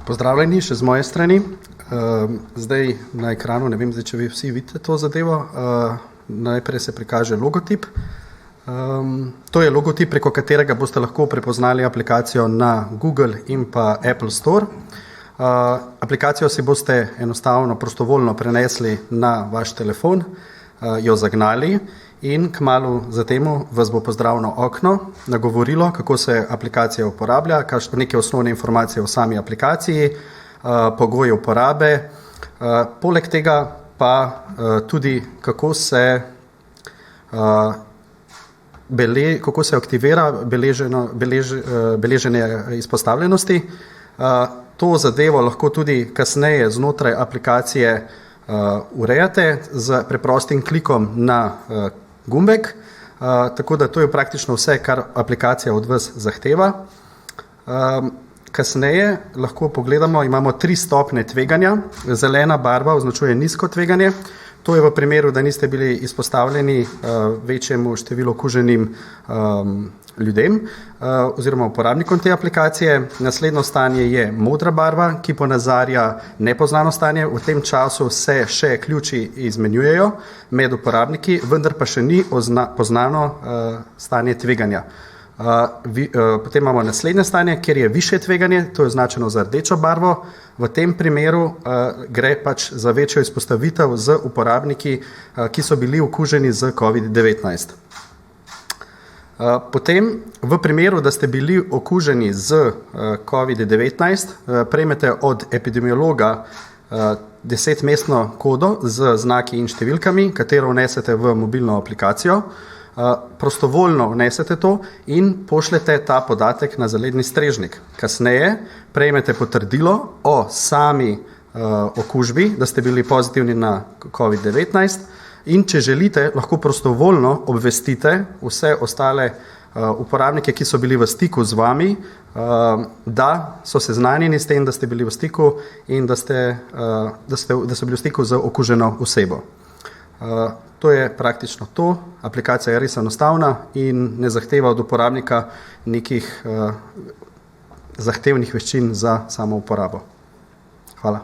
Pozdravljeni še z moje strani. Zdaj na ekranu, ne vem, če vi vsi vidite to zadevo, najprej se prikaže logotip. To je logotip, preko katerega boste lahko prepoznali aplikacijo na Google in pa Apple Store. Aplikacijo si boste enostavno, prostovoljno prenesli na vaš telefon, jo zagnali in kmalu zatemu vas bo pozdravno okno nagovorilo, kako se aplikacija uporablja, kakšne neke osnovne informacije o sami aplikaciji, pogoji uporabe, poleg tega pa tudi kako se aktivira beleženje izpostavljenosti. To zadevo lahko tudi kasneje znotraj aplikacije urejate z preprostim klikom na gumbek, tako da to je praktično vse, kar aplikacija od vas zahteva. Kasneje lahko pogledamo, imamo 3 stopnje tveganja. Zelena barva označuje nizko tveganje. To je v primeru, da niste bili izpostavljeni večjemu številu okuženim ljudem oziroma uporabnikom te aplikacije. Naslednjo stanje je modra barva, ki ponazarja nepoznano stanje. V tem času se še ključi izmenjujejo med uporabniki, vendar pa še ni poznano stanje tveganja. Potem imamo naslednje stanje, kjer je višje tveganje, to je označeno z rdečo barvo. V tem primeru gre pač za večjo izpostavitev z uporabniki, ki so bili okuženi z COVID-19. Potem v primeru, da ste bili okuženi z COVID-19, prejmete od epidemiologa 10-mestno kodo z znaki in številkami, katero vnesete v mobilno aplikacijo. Prostovoljno vnesete to in pošljete ta podatek na zaledni strežnik. Kasneje prejmete potrdilo o sami okužbi, da ste bili pozitivni na COVID-19 in če želite, lahko prostovoljno obvestite vse ostale uporabnike, ki so bili v stiku z vami, da so seznanjeni s tem, da ste bili v stiku in da so bili v stiku z okuženo osebo. To je praktično to. Aplikacija je res enostavna in ne zahteva od uporabnika nekih zahtevnih veščin za samo uporabo. Hvala.